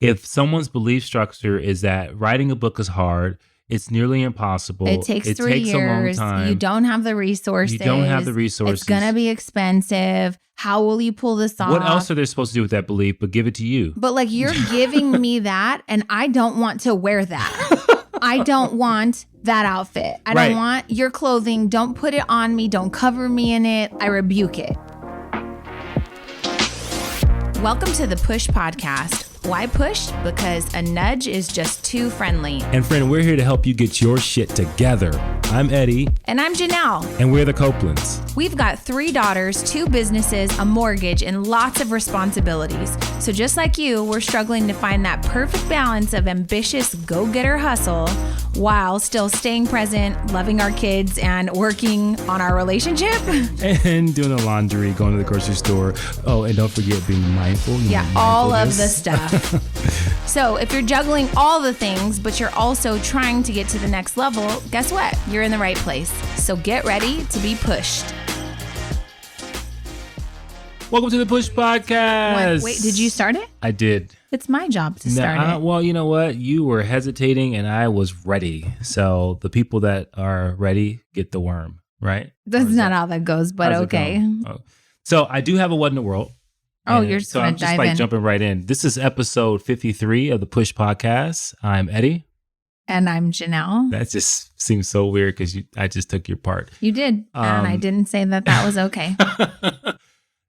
If someone's belief structure is that writing a book is hard, it's nearly impossible. It takes 3 years. A long time. You don't have the resources. It's going to be expensive. How will you pull this off? What else are they supposed to do with that belief but give it to you? But like you're giving me that and I don't want to wear that. I don't want that outfit. I don't want your clothing. Don't put it on me. Don't cover me in it. I rebuke it. Welcome to the Push Podcast. Why push? Because a nudge is just too friendly. And friend, we're here to help you get your shit together. I'm Eddie. And I'm Janelle. And we're the Copelands. We've got 3 daughters, 2 businesses, a mortgage, and lots of responsibilities. So just like you, we're struggling to find that perfect balance of ambitious go-getter hustle while still staying present, loving our kids, and working on our relationship. And doing the laundry, going to the grocery store. Oh, and don't forget being mindful. All of the stuff. So if you're juggling all the things, but you're also trying to get to the next level, guess what? You're in the right place. So get ready to be pushed. Welcome to the Push Podcast. Wait, did you start it? I did. It's my job to start it. Well, you know what? You were hesitating and I was ready. So the people that are ready get the worm, right? That's not how that goes, but okay. So I do have a What in the World. Oh, you're just going to dive in. So I'm just jumping right in. This is episode 53 of the Push Podcast. I'm Eddie. And I'm Janelle. That just seems so weird because I just took your part. You did. And I didn't say that was okay.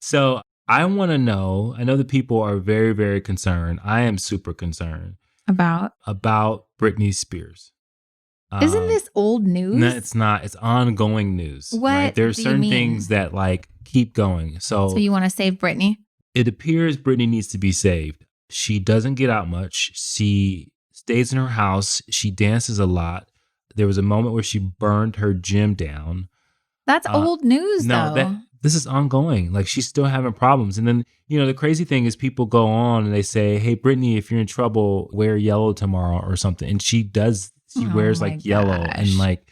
So I want to know, I know the people are very, very concerned. I am super concerned. About Britney Spears. Isn't this old news? No, it's not. It's ongoing news. What? Right? There are certain things that like keep going. So you want to save Britney? It appears Britney needs to be saved. She doesn't get out much. She stays in her house. She dances a lot. There was a moment where she burned her gym down. That's old news, though. This is ongoing. Like, she's still having problems. And then, the crazy thing is people go on and they say, hey, Britney, if you're in trouble, wear yellow tomorrow or something. And she does. She wears like yellow and like.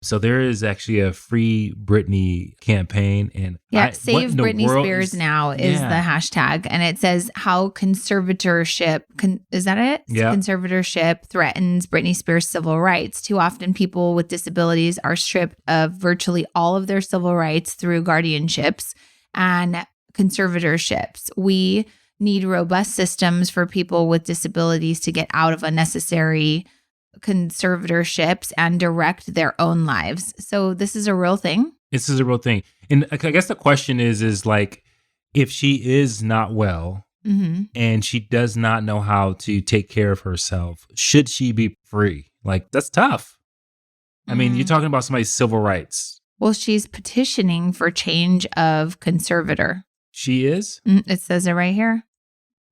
So there is actually a free Britney campaign. And Save Britney Spears now is the hashtag. And it says how conservatorship, is that it? Yeah. Conservatorship threatens Britney Spears' civil rights. Too often people with disabilities are stripped of virtually all of their civil rights through guardianships and conservatorships. We need robust systems for people with disabilities to get out of unnecessary conservatorships and direct their own lives. So this is a real thing. This is a real thing. And I guess the question is like, if she is not well and she does not know how to take care of herself, should she be free? Like, that's tough. I mean, you're talking about somebody's civil rights. Well, she's petitioning for change of conservator. She is? It says it right here.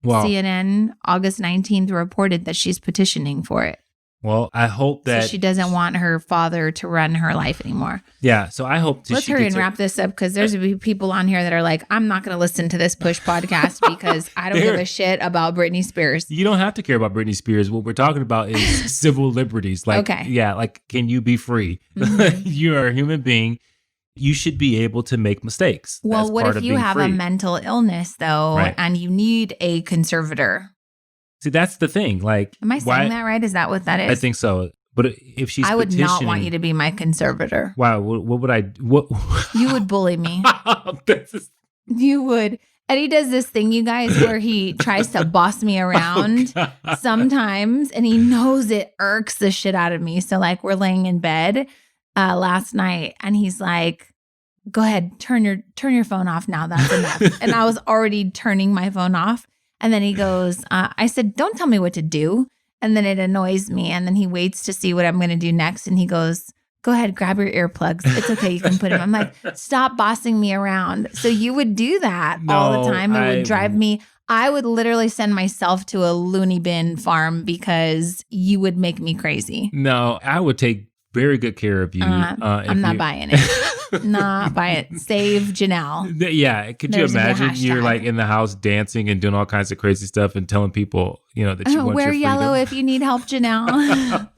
Wow. CNN, August 19th, reported that she's petitioning for it. Well, I hope that... So she doesn't want her father to run her life anymore. Yeah, so I hope... Let's hurry and wrap this up because there's going to be people on here that are like, I'm not going to listen to this Push Podcast because I don't give a shit about Britney Spears. You don't have to care about Britney Spears. What we're talking about is civil liberties. Like, yeah, like, can you be free? You are a human being. You should be able to make mistakes. Well, what if you have a mental illness, though, and you need a conservator? See, that's the thing. Like, am I saying that right? Is that what that is? I think so. But if she's I would not want you to be my conservator. Wow. What would I... What? You would bully me. You would. Eddie does this thing, you guys, where he tries to boss me around sometimes, and he knows it irks the shit out of me. So, like, we're laying in bed last night, and he's like, go ahead, turn your phone off now. That's enough. And I was already turning my phone off. And then he goes, I said, don't tell me what to do. And then it annoys me. And then he waits to see what I'm going to do next. And he goes, go ahead, grab your earplugs. It's okay. You can put them. I'm like, stop bossing me around. So you would do that all the time. It would drive me. I would literally send myself to a loony bin farm because you would make me crazy. No, I would take very good care of you. I'm not buying it. Not buy it. Save Janelle. Yeah. Could you imagine you're like in the house dancing and doing all kinds of crazy stuff and telling people, you know, that you want wear your freedom? yellow if you need help, Janelle.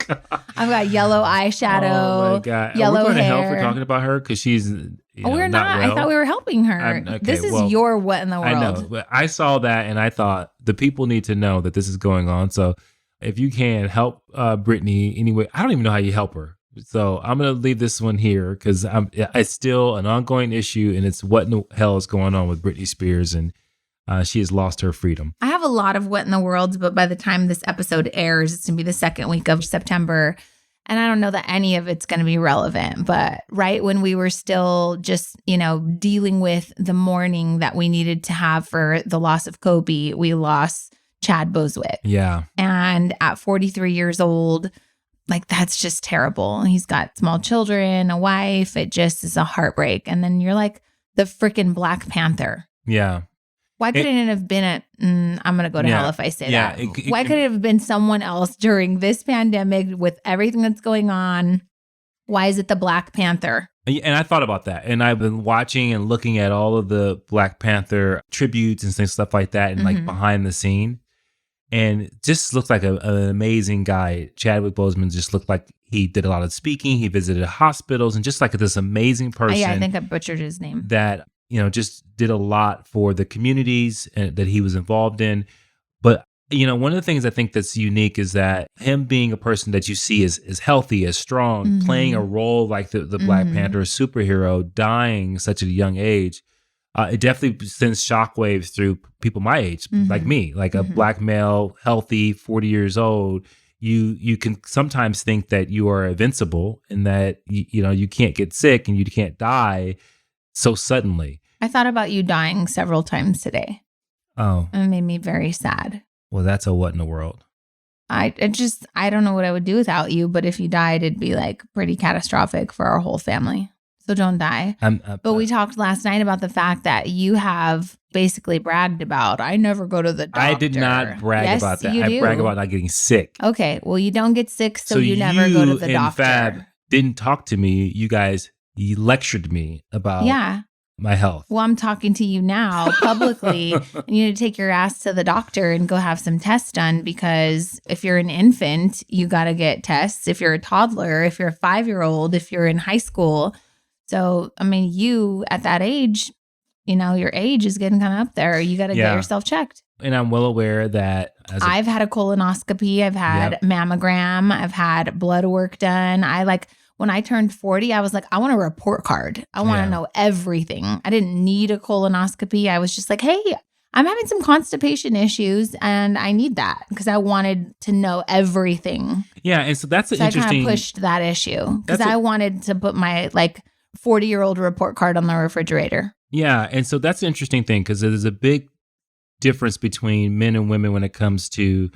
I've got yellow eyeshadow. Oh my God. Yellow Are we going hair. to hell for talking about her? Because she's we're not. well. I thought we were helping her. Okay, this is your what in the world. I know, but I saw that and I thought the people need to know that this is going on. So if you can help Brittany anyway, I don't even know how you help her. So I'm going to leave this one here because it's still an ongoing issue, and it's what in the hell is going on with Britney Spears, and she has lost her freedom. I have a lot of what in the world, but by the time this episode airs, it's going to be the second week of September, and I don't know that any of it's going to be relevant. But right when we were still just, dealing with the mourning that we needed to have for the loss of Kobe, we lost Chad Boswick. Yeah. And at 43 years old, like, that's just terrible. He's got small children, a wife. It just is a heartbreak. And then you're like the freaking Black Panther. Yeah. Why couldn't it have been I'm going to go to hell if I say that. Why could it have been someone else during this pandemic with everything that's going on? Why is it the Black Panther? And I thought about that. And I've been watching and looking at all of the Black Panther tributes and stuff like that and like behind the scene. And just looks like an amazing guy. Chadwick Boseman just looked like he did a lot of speaking. He visited hospitals and just like this amazing person. Yeah, I think I butchered his name. That, just did a lot for the communities that he was involved in. But, one of the things I think that's unique is that him being a person that you see is healthy, is strong, playing a role like the Black Panther superhero, dying such at a young age. It definitely sends shockwaves through people my age, like me, like a Black male, healthy, 40 years old. You can sometimes think that you are invincible and that, you can't get sick and you can't die so suddenly. I thought about you dying several times today. Oh. And it made me very sad. Well, that's a what in the world? I don't know what I would do without you, but if you died, it'd be like pretty catastrophic for our whole family. So don't die. But we talked last night about the fact that you have basically bragged about, I never go to the doctor. I did not brag about that. I brag about not getting sick. Okay. Well, you don't get sick, so you never go to the doctor. Fab didn't talk to me. You lectured me about my health. Well, I'm talking to you now publicly. You need to take your ass to the doctor and go have some tests done, because if you're an infant, you got to get tests. If you're a toddler, if you're a 5-year-old, if you're in high school. So, I mean, you at that age, your age is getting kind of up there. You got to get yourself checked. And I'm well aware that I've had a colonoscopy. I've had mammogram. I've had blood work done. When I turned 40, I was like, I want a report card. I want to know everything. I didn't need a colonoscopy. I was just like, hey, I'm having some constipation issues and I need that because I wanted to know everything. Yeah. And so that's interesting. I kind of pushed that issue because I wanted to put my 40-year-old report card on the refrigerator. Yeah. And so that's an interesting thing because there's a big difference between men and women when it comes to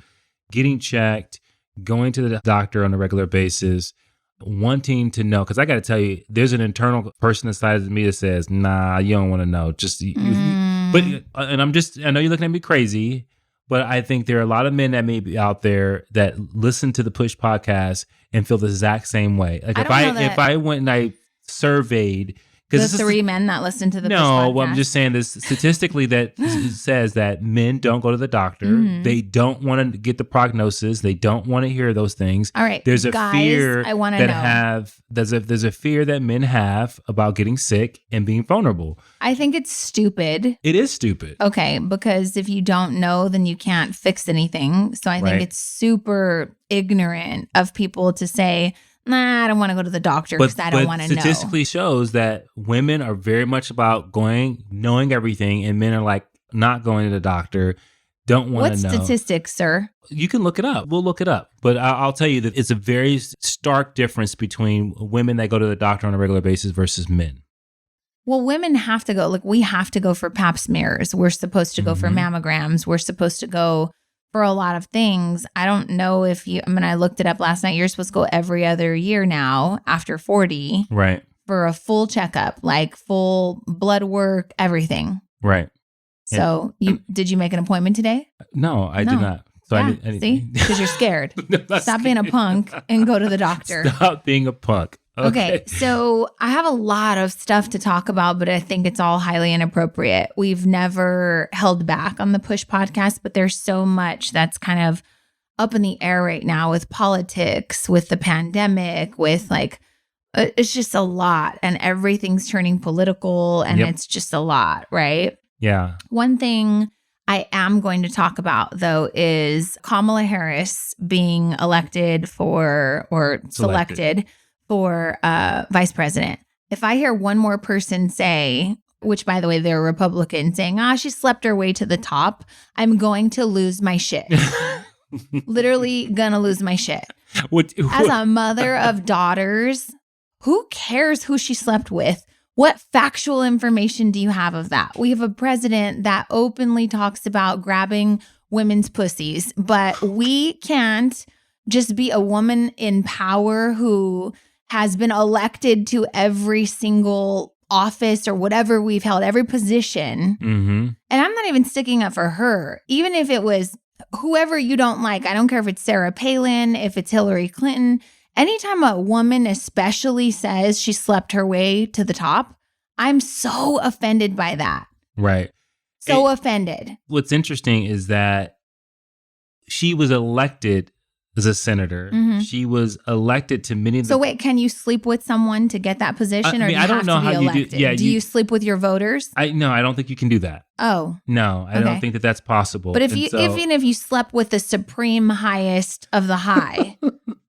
getting checked, going to the doctor on a regular basis, wanting to know. Because I got to tell you, there's an internal person inside of me that says, nah, you don't want to know. I know you're looking at me crazy, but I think there are a lot of men that may be out there that listen to the Push podcast and feel the exact same way. Like if I went and I surveyed the 3 men that listen to the Push podcast. Well, I'm just saying this statistically that says that men don't go to the doctor. They don't want to get the prognosis. They don't want to hear those things. All right, there's a guys, fear I want to know. There's a fear that men have about getting sick and being vulnerable. I think it's stupid. It is stupid. Okay, because if you don't know, then you can't fix anything. So I think it's super ignorant of people to say, nah, I don't want to go to the doctor because I don't want to know. Statistically shows that women are very much about knowing everything, and men are like not going to the doctor, don't want to know. What statistics, sir? You can look it up. We'll look it up. But I'll tell you that it's a very stark difference between women that go to the doctor on a regular basis versus men. Well, women have to go. We have to go for pap smears. We're supposed to go for mammograms. We're supposed to go for a lot of things. I don't know if I looked it up last night. You're supposed to go every other year now after 40. Right. For a full checkup, full blood work, everything. Right. So did you make an appointment today? No, I did not. So I see? Because you're scared. Stop being a punk and go to the doctor. Stop being a punk. Okay, so I have a lot of stuff to talk about, but I think it's all highly inappropriate. We've never held back on the Push podcast, but there's so much that's kind of up in the air right now with politics, with the pandemic, with like, it's just a lot and everything's turning political and it's just a lot, right? Yeah. One thing I am going to talk about, though, is Kamala Harris being elected selected for vice president. If I hear one more person say, which by the way, they're Republican, saying, she slept her way to the top, I'm going to lose my shit. Literally gonna lose my shit. As a mother of daughters, who cares who she slept with? What factual information do you have of that? We have a president that openly talks about grabbing women's pussies, but we can't just be a woman in power who has been elected to every single office or whatever we've held, every position. Mm-hmm. And I'm not even sticking up for her. Even if it was whoever you don't like, I don't care if it's Sarah Palin, if it's Hillary Clinton. Anytime a woman especially says she slept her way to the top, I'm so offended by that. Right. So offended. What's interesting is that she was elected as a senator. Mm-hmm. She was elected to many of the... So wait, can you sleep with someone to get that position? Or do you have to be elected? Do you sleep with your voters? No, I don't think you can do that. Oh. No, I don't think that that's possible. But even if you slept with the supreme highest of the high,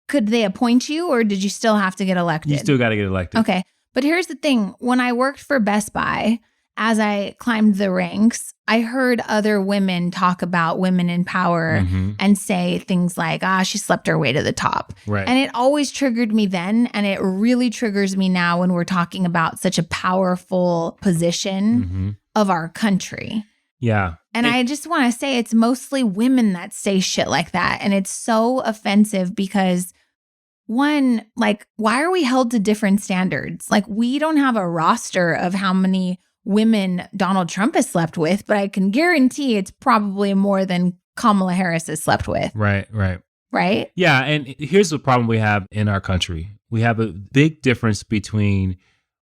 could they appoint you or did you still have to get elected? You still got to get elected. Okay. But here's the thing. When I worked for Best Buy, as I climbed the ranks, I heard other women talk about women in power and say things like, she slept her way to the top. Right. And it always triggered me then. And it really triggers me now when we're talking about such a powerful position of our country. Yeah. And I just want to say it's mostly women that say shit like that. And it's so offensive because one, like, why are we held to different standards? Like, we don't have a roster of how many women Donald Trump has slept with, but I can guarantee it's probably more than Kamala Harris has slept with. Right. Right? Yeah. And here's the problem we have in our country. We have a big difference between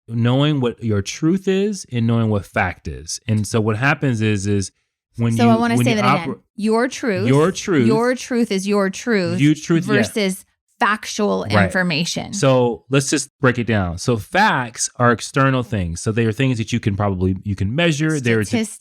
knowing what your truth is and knowing what fact is. And so what happens is when so I want to say that again. Your truth is your truth versus factual information. So let's just break it down. So facts are external things. So they are things that you can measure. Statistics,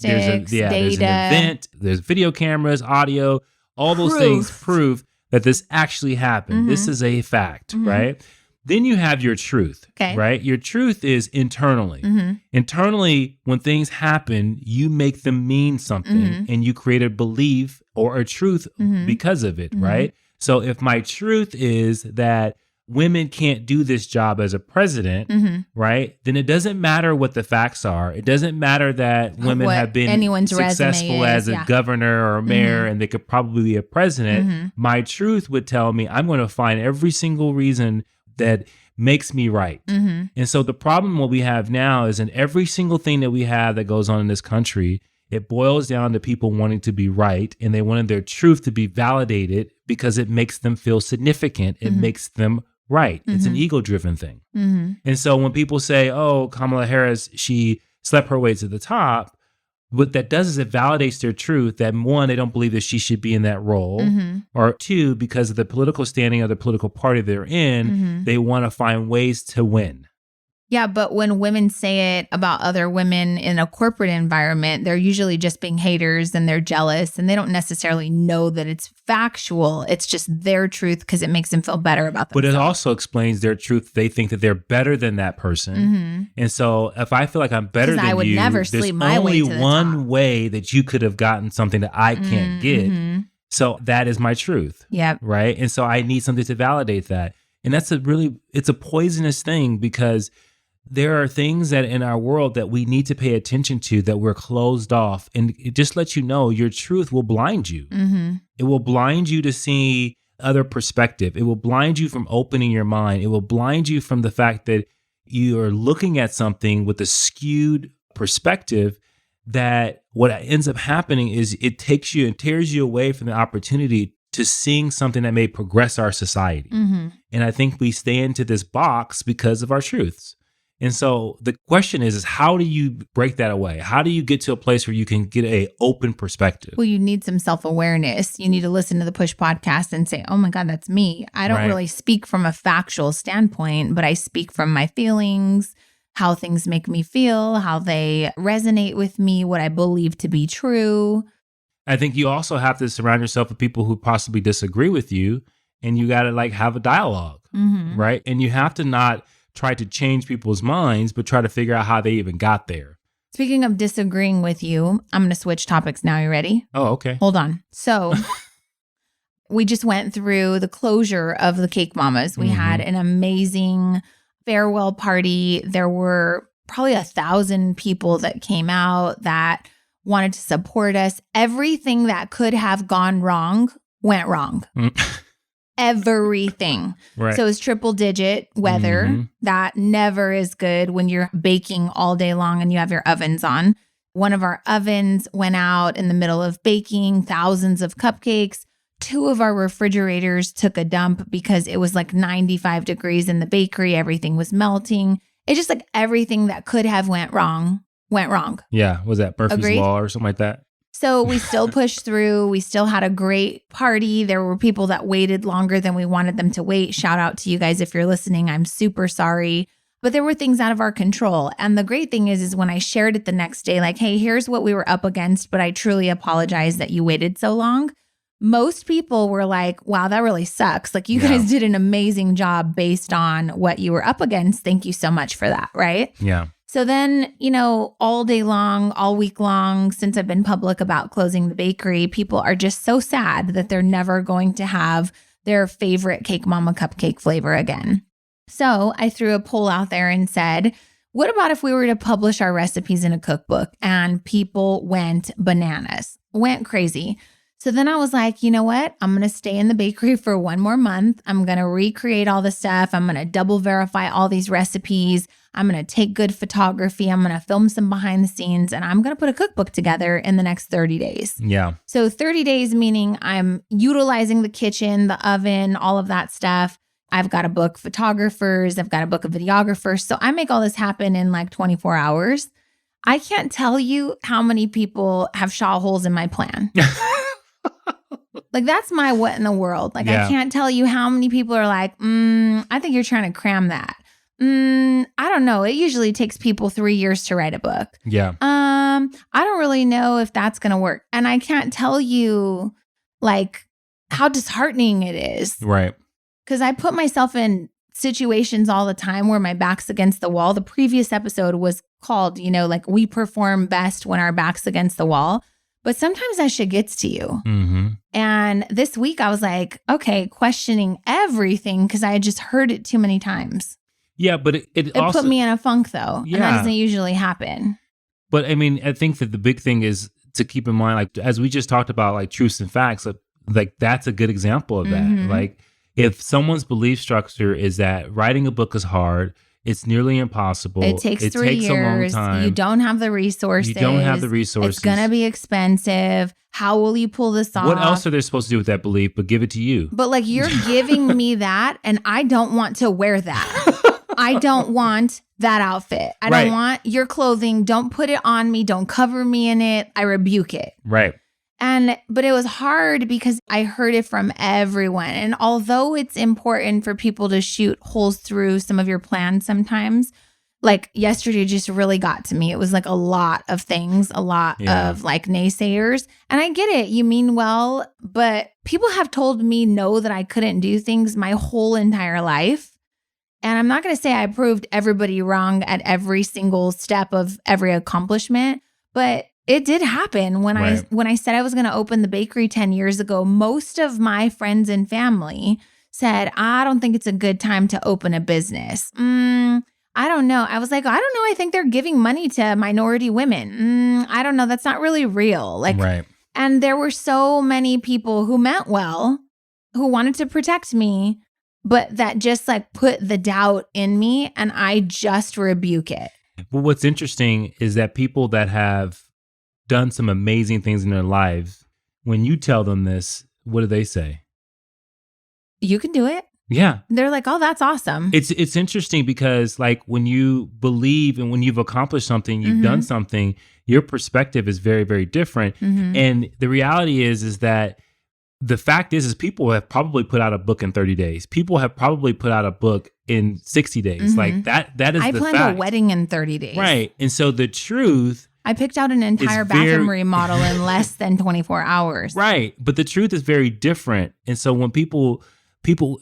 there's an event, there's video cameras, audio, all those things prove that this actually happened. This is a fact, right? Then you have your truth, right? Your truth is internally. Internally, when things happen, you make them mean something and you create a belief or a truth because of it, right? So if my truth is that women can't do this job as a president, right? Then it doesn't matter what the facts are. It doesn't matter that women have been successful as a governor or a mayor and they could probably be a president. My truth would tell me I'm going to find every single reason that makes me right. And so the problem what we have now is in every single thing that we have that goes on in this country, it boils down to people wanting to be right and they wanted their truth to be validated because it makes them feel significant. It makes them right. It's an ego-driven thing. And so when people say, Kamala Harris, she slept her way to the top, what that does is it validates their truth that one, they don't believe that she should be in that role, or two, because of the political standing of the political party they're in, they want to find ways to win. Yeah, but when women say it about other women in a corporate environment, they're usually just being haters and they're jealous and they don't necessarily know that it's factual. It's just their truth because it makes them feel better about themselves. But it also explains their truth. They think that they're better than that person. And so if I feel like I'm better than you, I would never sleep my way to the top. There's only one way that you could have gotten something that I can't get. So that is my truth. Yeah. Right? And so I need something to validate that. And that's it's a poisonous thing because there are things that in our world that we need to pay attention to that we're closed off. And it just lets you know your truth will blind you. It will blind you to see other perspective. It will blind you from opening your mind. It will blind you from the fact that you are looking at something with a skewed perspective that what ends up happening is it takes you and tears you away from the opportunity to seeing something that may progress our society. Mm-hmm. And I think we stay into this box because of our truths. And so the question is how do you break that away? How do you get to a place where you can get a open perspective? Well, you need some self-awareness. You need to listen to the Push podcast and say, oh my God, that's me. I don't really speak from a factual standpoint, but I speak from my feelings, how things make me feel, how they resonate with me, what I believe to be true. I think you also have to surround yourself with people who possibly disagree with you, and you got to like have a dialogue, right? And you have to not try to change people's minds, but try to figure out how they even got there. Speaking of disagreeing with you, I'm going to switch topics now. You ready? Oh, okay. Hold on. So we just went through the closure of the Cake Mamas. We had an amazing farewell party. There were probably 1,000 people that came out that wanted to support us. Everything that could have gone wrong went wrong. Everything. Right. So it was triple digit weather. That never is good when you're baking all day long and you have your ovens on. One of our ovens went out in the middle of baking thousands of cupcakes. 2 of our refrigerators took a dump because it was like 95 degrees in the bakery. Everything was melting. It's just like everything that could have went wrong. Yeah. Was that Murphy's Agreed? Law or something like that? So we still pushed through. We still had a great party. There were people that waited longer than we wanted them to wait. Shout out to you guys if you're listening. I'm super sorry. But there were things out of our control. And the great thing is when I shared it the next day, like, hey, here's what we were up against, but I truly apologize that you waited so long. Most people were like, wow, that really sucks. Like you guys did an amazing job based on what you were up against. Thank you so much for that. Right? Yeah. So then, all day long, all week long, since I've been public about closing the bakery, people are just so sad that they're never going to have their favorite Cake Mama cupcake flavor again. So I threw a poll out there and said, what about if we were to publish our recipes in a cookbook? And people went bananas, went crazy. So then I was like, you know what? I'm going to stay in the bakery for 1 more month. I'm going to recreate all the stuff. I'm going to double verify all these recipes. I'm going to take good photography. I'm going to film some behind the scenes, and I'm going to put a cookbook together in the next 30 days. Yeah. So 30 days, meaning I'm utilizing the kitchen, the oven, all of that stuff. I've got to book photographers. I've got to book a videographer. So I make all this happen in like 24 hours. I can't tell you how many people have shot holes in my plan. Like that's my what in the world. Like I can't tell you how many people are like, I think you're trying to cram that. I don't know. It usually takes people 3 years to write a book. Yeah. I don't really know if that's going to work. And I can't tell you like how disheartening it is. Right. Because I put myself in situations all the time where my back's against the wall. The previous episode was called, like we perform best when our back's against the wall. But sometimes that shit gets to you. And this week I was like, okay, questioning everything because I had just heard it too many times. Yeah, but it also put me in a funk though. Yeah. And that doesn't usually happen. But I mean, I think that the big thing is to keep in mind, like, as we just talked about, like truths and facts, like that's a good example of that. Like if someone's belief structure is that writing a book is hard, it's nearly impossible. It takes 3 years. A long time. You don't have the resources. It's going to be expensive. How will you pull this off? What else are they supposed to do with that belief but give it to you? But like you're giving me that and I don't want to wear that. I don't want that outfit. I don't want your clothing. Don't put it on me. Don't cover me in it. I rebuke it. Right. But it was hard because I heard it from everyone. And although it's important for people to shoot holes through some of your plans sometimes, like yesterday just really got to me. It was like a lot of things, a lot of like naysayers. And I get it. You mean well, but people have told me no that I couldn't do things my whole entire life. And I'm not going to say I proved everybody wrong at every single step of every accomplishment, but it did happen when I said I was going to open the bakery 10 years ago. Most of my friends and family said, I don't think it's a good time to open a business. I don't know. I was like, I don't know. I think they're giving money to minority women. I don't know. That's not really real. And there were so many people who meant well, who wanted to protect me, but that just like put the doubt in me and I just rebuke it. Well, what's interesting is that people that have done some amazing things in their lives, when you tell them this, what do they say? You can do it. Yeah. They're like, oh, that's awesome. It's interesting because like when you believe and when you've accomplished something, you've done something, your perspective is very, very different. And the reality is that the fact is people have probably put out a book in 30 days. People have probably put out a book in 60 days. Like that is the fact. I planned a wedding in 30 days. Right. And so the truth, I picked out an entire bathroom remodel in less than 24 hours. Right. But the truth is very different. And so when people,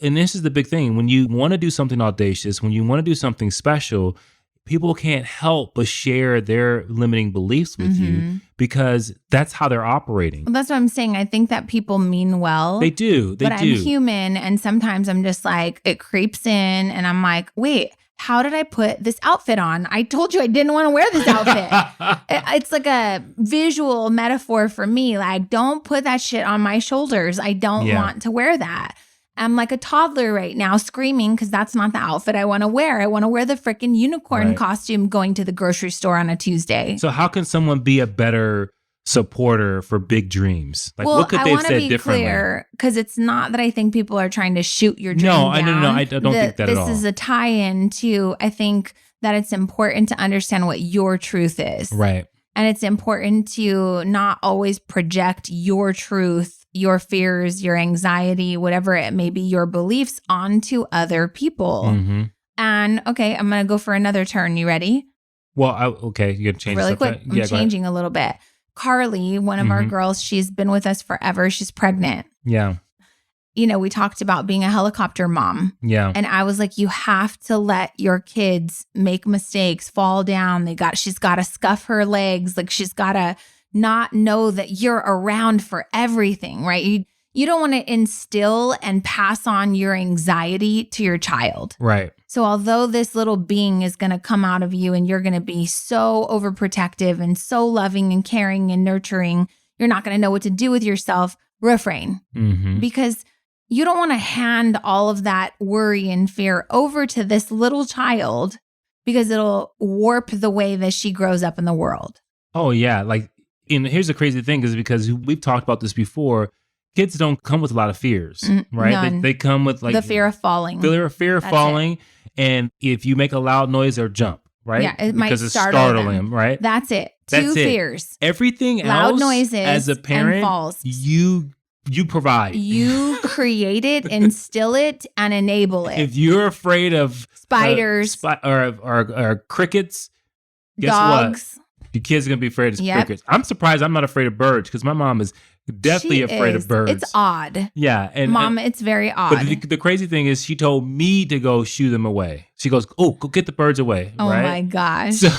and this is the big thing, when you want to do something audacious, when you want to do something special, people can't help but share their limiting beliefs with you because that's how they're operating. Well, that's what I'm saying. I think that people mean well. They do. But I'm human. And sometimes I'm just like, it creeps in and I'm like, wait, how did I put this outfit on? I told you I didn't want to wear this outfit. It's like a visual metaphor for me. Like, don't put that shit on my shoulders. I don't want to wear that. I'm like a toddler right now screaming because that's not the outfit I want to wear. I want to wear the freaking unicorn costume going to the grocery store on a Tuesday. So how can someone be a better supporter for big dreams? Like, what could they have said differently? I want to be clear because it's not that I think people are trying to shoot your dream down. No, I don't think that at all. This is a tie-in to, I think that it's important to understand what your truth is. Right. And it's important to not always project your truth, your fears, your anxiety, whatever it may be, your beliefs onto other people. And okay, I'm going to go for another turn. You ready? Well, okay. You got to change really quick. I'm changing a little bit. Carly, one of our girls, she's been with us forever. She's pregnant. Yeah. You know, we talked about being a helicopter mom. Yeah. And I was like, you have to let your kids make mistakes, fall down. She's got to scuff her legs. Like she's got to not know that you're around for everything, right? You don't want to instill and pass on your anxiety to your child. Right. So although this little being is going to come out of you and you're going to be so overprotective and so loving and caring and nurturing, you're not going to know what to do with yourself. Refrain. Because you don't want to hand all of that worry and fear over to this little child because it'll warp the way that she grows up in the world. Oh, yeah. Like, and here's the crazy thing is because we've talked about this before, kids don't come with a lot of fears, right? They come with like the fear of falling. The fear of falling. And if you make a loud noise, they'll jump, right? Yeah, it might startle them, right? That's it. Two fears. Everything loud else, noises as a parent, and falls. You provide. You create it, instill it, and enable it. If you're afraid of spiders or crickets, guess dogs. What? Your kid's going to be afraid of crickets. I'm surprised I'm not afraid of birds because my mom is definitely afraid of birds. It's odd. Yeah. Mom, it's very odd. But the crazy thing is she told me to go shoo them away. She goes, oh, go get the birds away. Oh, right? my gosh. So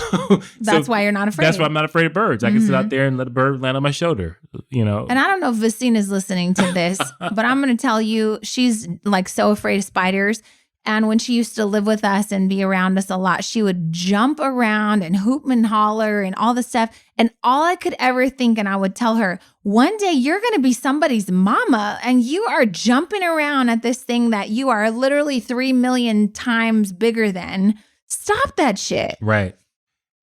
that's why you're not afraid. That's why I'm not afraid of birds. I can sit out there and let a bird land on my shoulder, you know. And I don't know if Vecina's listening to this, but I'm going to tell you, she's like so afraid of spiders. And when she used to live with us and be around us a lot, she would jump around and hoop and holler and all this stuff. And all I could ever think, and I would tell her, one day you're going to be somebody's mama and you are jumping around at this thing that you are literally 3 million times bigger than. Stop that shit. Right.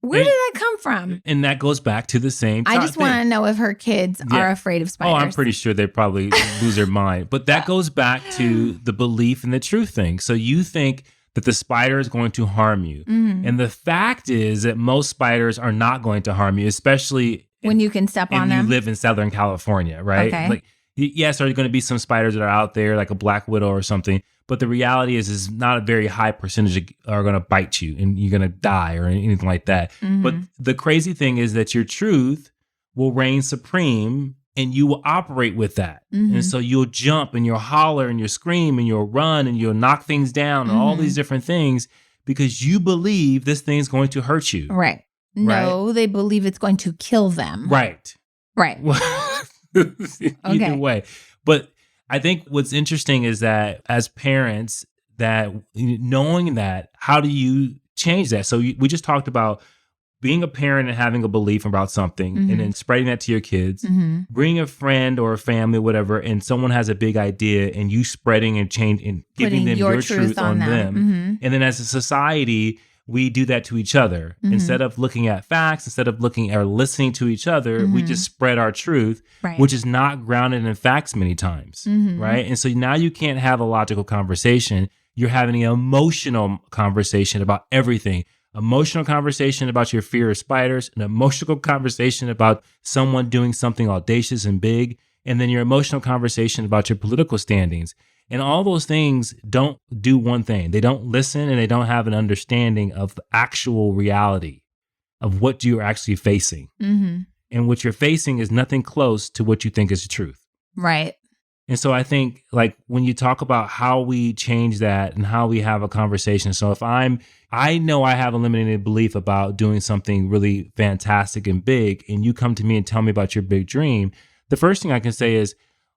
Where did that come from? And that goes back to the same I just want to know if her kids are afraid of spiders. Oh, I'm pretty sure they probably lose their mind. But that goes back to the belief and the truth thing. So you think that the spider is going to harm you. And the fact is that most spiders are not going to harm you, especially when you can step on them. And you live in Southern California, right? Okay. Like, yes, there are going to be some spiders that are out there, like a black widow or something. But the reality is not a very high percentage are going to bite you and you're going to die or anything like that. But the crazy thing is that your truth will reign supreme and you will operate with that. And so you'll jump and you'll holler and you'll scream and you'll run and you'll knock things down and all these different things because you believe this thing's going to hurt you. Right. No, they believe it's going to kill them. Right. Right. Either way. But I think what's interesting is that as parents, that knowing that, how do you change that? So we just talked about being a parent and having a belief about something and then spreading that to your kids, bring a friend or a family, whatever, and someone has a big idea and you spreading and change and giving them your truth on them. And then as a society, we do that to each other. Mm-hmm. Instead of looking at facts, instead of looking or listening to each other, we just spread our truth, which is not grounded in facts many times, right? And so now you can't have a logical conversation. You're having an emotional conversation about everything. Emotional conversation about your fear of spiders, an emotional conversation about someone doing something audacious and big, and then your emotional conversation about your political standings. And all those things don't do one thing. They don't listen and they don't have an understanding of the actual reality of what you're actually facing. And what you're facing is nothing close to what you think is the truth. Right. And so I think like when you talk about how we change that and how we have a conversation. So if I know I have a limited belief about doing something really fantastic and big, and you come to me and tell me about your big dream, the first thing I can say is,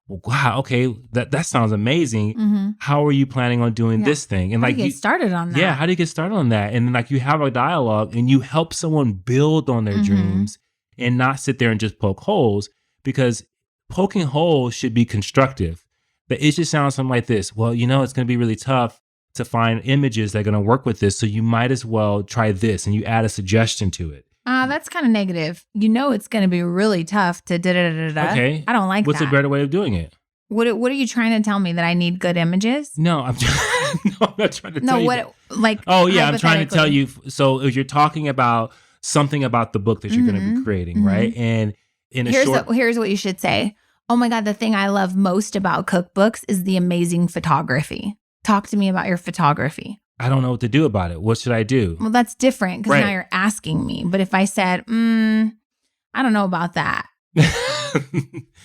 well, wow, okay, that sounds amazing. How are you planning on doing this thing? And how like do you get started on that? Yeah, how do you get started on that? And then like you have a dialogue and you help someone build on their dreams and not sit there and just poke holes, because poking holes should be constructive. But it just sounds something like this. Well, you know, it's going to be really tough to find images that are going to work with this. So you might as well try this, and you add a suggestion to it. That's kind of negative. You know, it's going to be really tough to da-da-da-da-da. Okay. I don't like What's that. a better way of doing it? What are you trying to tell me? That I need good images? No, I'm not trying to tell you. Oh, yeah, I'm trying to tell you. So if you're talking about something about the book that you're going to be creating, right? And here's what you should say. Oh my God, the thing I love most about cookbooks is the amazing photography. Talk to me about your photography. I don't know what to do about it. What should I do? Well, that's different because now you're asking me. But if I said, I don't know about that,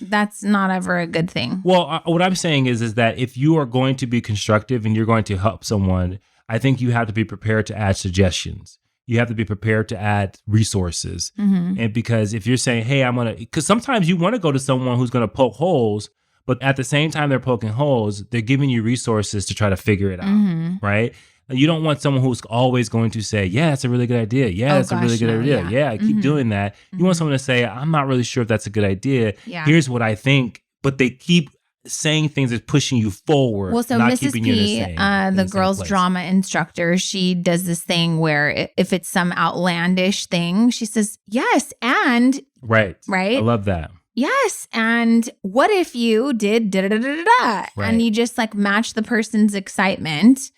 that's not ever a good thing. Well, what I'm saying is that if you are going to be constructive and you're going to help someone, I think you have to be prepared to add suggestions. You have to be prepared to add resources. And because if you're saying, hey, because sometimes you want to go to someone who's going to poke holes, but at the same time they're poking holes, they're giving you resources to try to figure it out, right? You don't want someone who's always going to say, yeah, it's a really good idea. Yeah, it's a really good idea. Yeah, keep doing that. You want someone to say, I'm not really sure if that's a good idea. Yeah. Here's what I think. But they keep saying things that's pushing you forward. Well, so not Mrs. keeping P, you in the the girls' drama instructor, she does this thing where if it's some outlandish thing, she says, yes, and. Right. I love that. Yes. And what if you did da-da-da-da-da? And you just like match the person's excitement.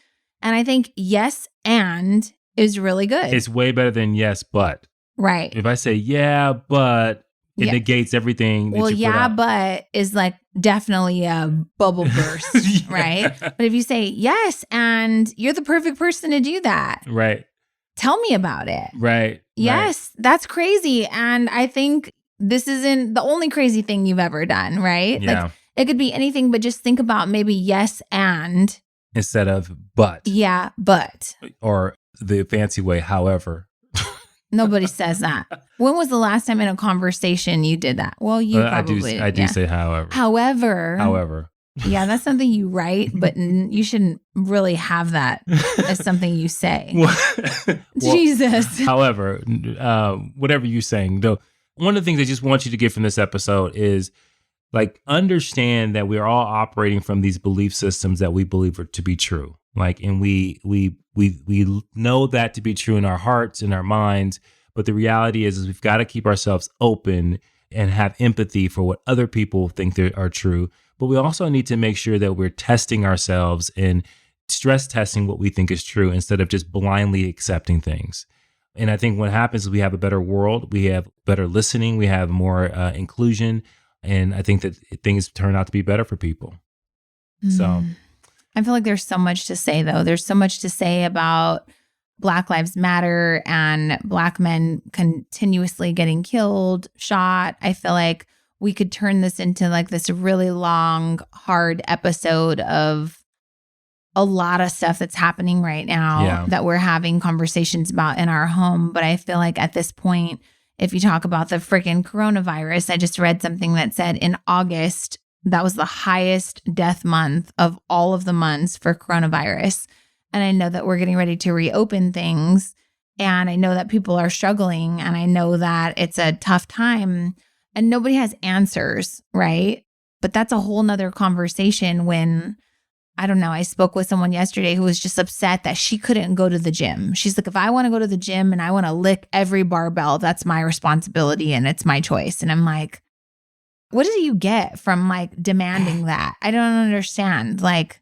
And I think yes, and is really good. It's way better than yes, but. Right. If I say, yeah, but it negates everything. Well, yeah, but is like definitely a bubble burst, right? But if you say yes, and you're the perfect person to do that. Right. Tell me about it. Right. Yes, that's crazy. And I think this isn't the only crazy thing you've ever done, right? Yeah. Like it could be anything, but just think about maybe yes, and. Instead of but. Yeah, but. Or the fancy way, however. Nobody says that. When was the last time in a conversation you did that? Well, you probably I do say however. However. Yeah, that's something you write, but you shouldn't really have that as something you say. Well, Jesus. However, whatever you're saying, though, one of the things I just want you to get from this episode is like understand that we're all operating from these belief systems that we believe are to be true. Like, and we know that to be true in our hearts, in our minds. But the reality is we've got to keep ourselves open and have empathy for what other people think are true. But we also need to make sure that we're testing ourselves and stress testing what we think is true instead of just blindly accepting things. And I think what happens is we have a better world, we have better listening, we have more inclusion. And I think that things turn out to be better for people. So I feel like there's so much to say, though. There's so much to say about Black Lives Matter and Black men continuously getting killed, shot. I feel like we could turn this into like this really long, hard episode of a lot of stuff that's happening right now that we're having conversations about in our home. But I feel like at this point, if you talk about the freaking coronavirus, I just read something that said in August, that was the highest death month of all of the months for coronavirus. And I know that we're getting ready to reopen things. And I know that people are struggling. And I know that it's a tough time. And nobody has answers, right? But that's a whole nother conversation when I don't know. I spoke with someone yesterday who was just upset that she couldn't go to the gym. She's like, if I want to go to the gym and I want to lick every barbell, that's my responsibility and it's my choice. And I'm like, what do you get from like demanding that? I don't understand. Like,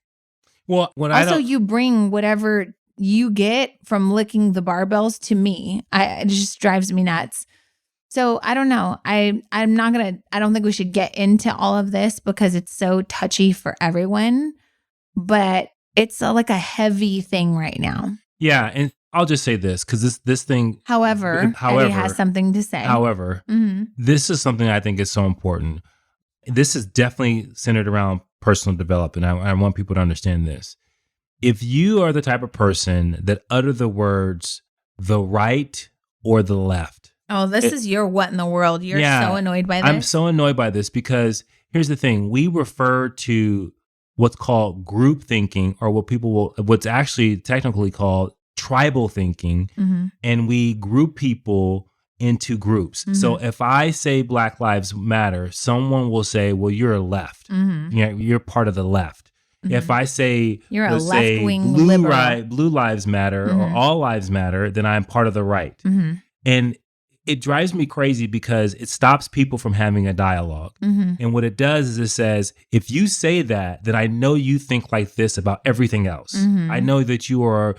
well, you bring whatever you get from licking the barbells to me. It just drives me nuts. So I don't know. I don't think we should get into all of this because it's so touchy for everyone, but it's like a heavy thing right now. Yeah. And I'll just say this because this thing. However, Eddie has something to say. However, this is something I think is so important. This is definitely centered around personal development. I want people to understand this. If you are the type of person that utter the words the right or the left. Oh, this is your what in the world. You're so annoyed by this. I'm so annoyed by this because here's the thing. We refer to what's called group thinking or what's actually technically called tribal thinking. And we group people into groups. So if I say Black Lives Matter, someone will say, well, you're a left. You're part of the left. If I say, you're a left-wing liberal. Blue Lives Matter or All Lives Matter, then I'm part of the right. And it drives me crazy because it stops people from having a dialogue. And what it does is it says, if you say that, then I know you think like this about everything else. I know that you are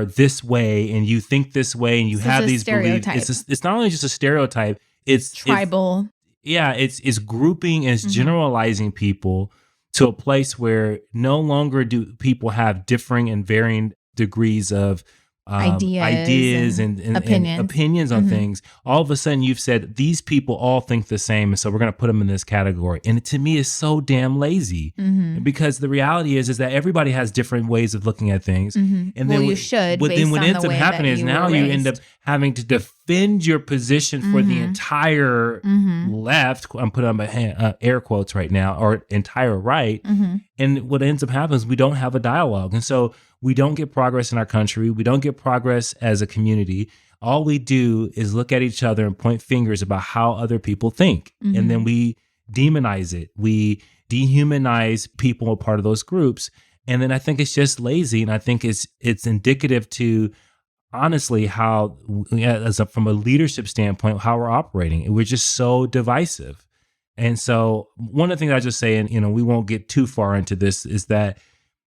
this way and you think this way and you have these beliefs. It's not only just a stereotype, it's tribal. It's grouping and it's generalizing people to a place where no longer do people have differing and varying degrees of ideas and opinions on things. All of a sudden you've said these people all think the same, and so we're going to put them in this category. And it, to me, is so damn lazy because the reality is that everybody has different ways of looking at things. And then you should. But then what ends up happening is now you end up having to defend your position for the entire left. I'm putting on air quotes right now, or entire right. And what ends up happening is we don't have a dialogue, and so we don't get progress in our country. We don't get progress as a community. All we do is look at each other and point fingers about how other people think. And then we demonize it. We dehumanize people a part of those groups. And then I think it's just lazy. And I think it's indicative to, honestly, how, from a leadership standpoint, how we're operating. We're just so divisive. And so one of the things I just say, and we won't get too far into this, is that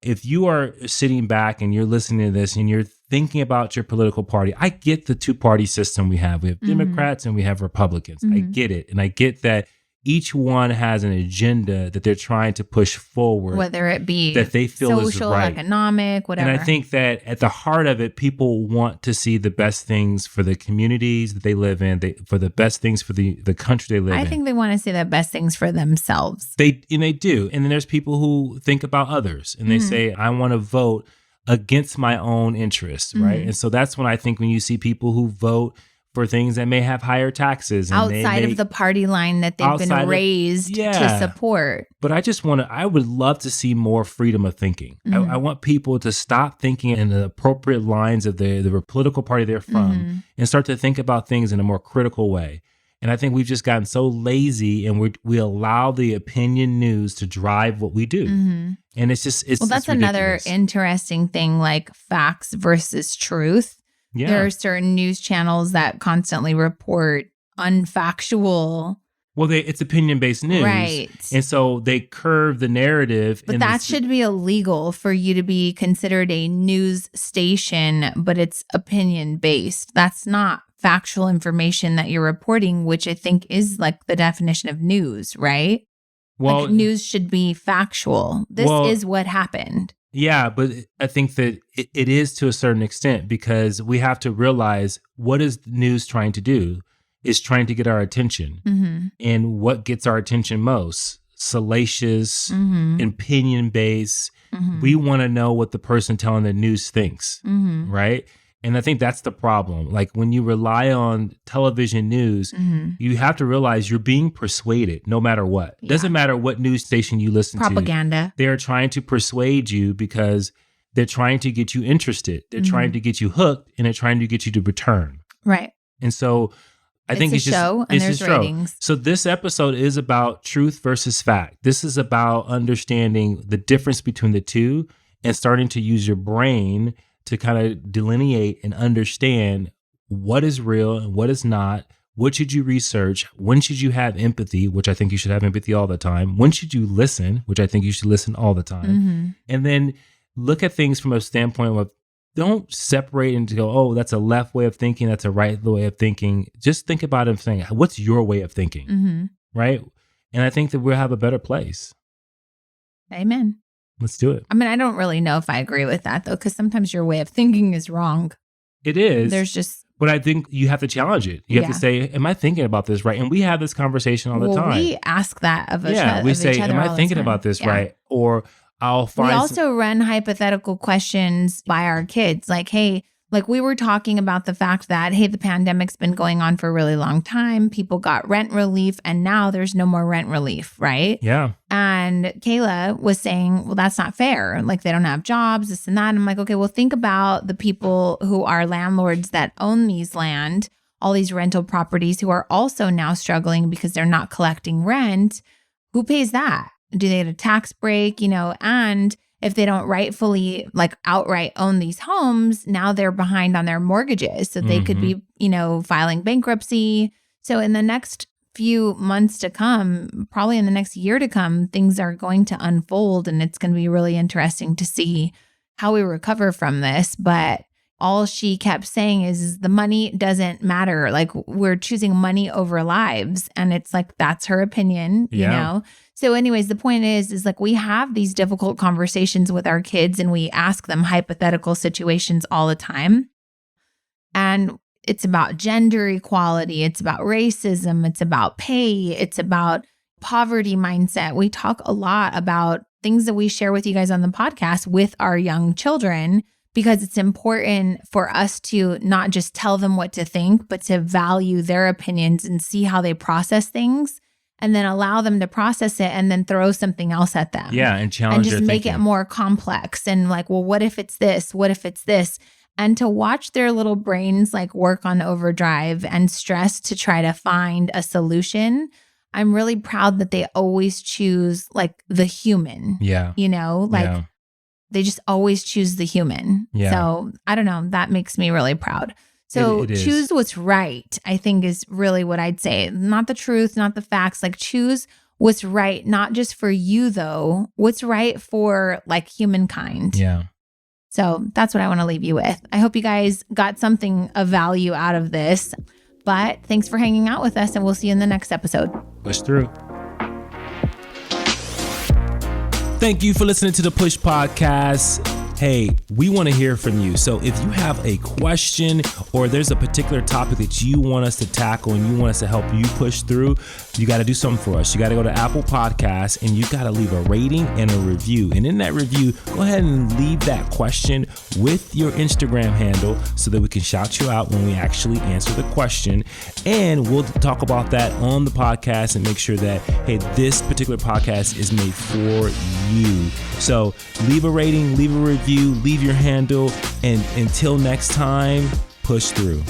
if you are sitting back and you're listening to this and you're thinking about your political party, I get the two-party system we have. We have Democrats and we have Republicans. I get it. And I get that each one has an agenda that they're trying to push forward. Whether it be that they feel social, is right. economic, whatever. And I think that at the heart of it, people want to see the best things for the communities that they live in, for the best things for the country they live in. I think they want to see the best things for themselves. They do. And then there's people who think about others and they say, I want to vote against my own interests, right? And so that's when I think when you see people who vote for things that may have higher taxes. And outside of the party line that they've been raised to support. But I would love to see more freedom of thinking. I want people to stop thinking in the appropriate lines of the political party they're from and start to think about things in a more critical way. And I think we've just gotten so lazy and we allow the opinion news to drive what we do. And it's that's ridiculous. Another interesting thing, like facts versus truth. Yeah. There are certain news channels that constantly report unfactual. Well, it's opinion-based news. Right. And so they curve the narrative. But that should be illegal for you to be considered a news station, but it's opinion-based. That's not factual information that you're reporting, which I think is like the definition of news, right? Well, like news should be factual. This is what happened. Yeah, but I think that it is to a certain extent because we have to realize what is news trying to do is trying to get our attention. And what gets our attention most? Salacious, opinion-based. We want to know what the person telling the news thinks, right? And I think that's the problem. Like when you rely on television news, you have to realize you're being persuaded no matter what. It doesn't matter what news station you listen to. Propaganda. They're trying to persuade you because they're trying to get you interested. They're trying to get you hooked and they're trying to get you to return. Right. And so I think it's a show and there's ratings. So this episode is about truth versus fact. This is about understanding the difference between the two and starting to use your brain to kind of delineate and understand what is real and what is not. What should you research? When should you have empathy, which I think you should have empathy all the time? When should you listen, which I think you should listen all the time? Mm-hmm. And then look at things from a standpoint of don't separate and go, oh, that's a left way of thinking, that's a right way of thinking. Just think about it and saying, what's your way of thinking? Mm-hmm. Right? And I think that we'll have a better place. Amen. Let's do it. I mean, I don't really know if I agree with that, though, because sometimes your way of thinking is wrong. It is. There's just... But I think you have to challenge it. You have to say, am I thinking about this right? And we have this conversation all the time. We ask that of each other. Yeah, we say, am I thinking about this right? Or I'll find... We also run hypothetical questions by our kids. Like, hey, like we were talking about the fact that, hey, the pandemic's been going on for a really long time. People got rent relief and now there's no more rent relief, right? Yeah. And Kayla was saying, well, that's not fair. Like they don't have jobs, this and that. And I'm like, okay, well, think about the people who are landlords that own these land, all these rental properties who are also now struggling because they're not collecting rent. Who pays that? Do they get a tax break? And if they don't rightfully, like outright own these homes, now they're behind on their mortgages. So they could be, filing bankruptcy. So in the next few months to come, probably in the next year to come, things are going to unfold. And it's going to be really interesting to see how we recover from this. But all she kept saying is the money doesn't matter. Like we're choosing money over lives. And it's like, that's her opinion, you know? So anyways, the point is like we have these difficult conversations with our kids and we ask them hypothetical situations all the time. And it's about gender equality. It's about racism. It's about pay. It's about poverty mindset. We talk a lot about things that we share with you guys on the podcast with our young children because it's important for us to not just tell them what to think, but to value their opinions and see how they process things. And then allow them to process it and then throw something else at them. Yeah, and challenge and just make thinking. It more complex and like, well, what if it's this? What if it's this? And to watch their little brains like work on overdrive and stress to try to find a solution. I'm really proud that they always choose like the human. Yeah. They just always choose the human. Yeah. So I don't know. That makes me really proud. So choose what's right, I think is really what I'd say. Not the truth, not the facts. Like choose what's right, not just for you though. What's right for like humankind. Yeah. So that's what I want to leave you with. I hope you guys got something of value out of this. But thanks for hanging out with us and we'll see you in the next episode. Push through. Thank you for listening to the Push Podcast. Hey, we want to hear from you. So if you have a question or there's a particular topic that you want us to tackle and you want us to help you push through, you got to do something for us. You got to go to Apple Podcasts and you got to leave a rating and a review. And in that review, go ahead and leave that question with your Instagram handle so that we can shout you out when we actually answer the question. And we'll talk about that on the podcast and make sure that, hey, this particular podcast is made for you. So leave a rating, leave a review, leave your handle, and until next time, push through.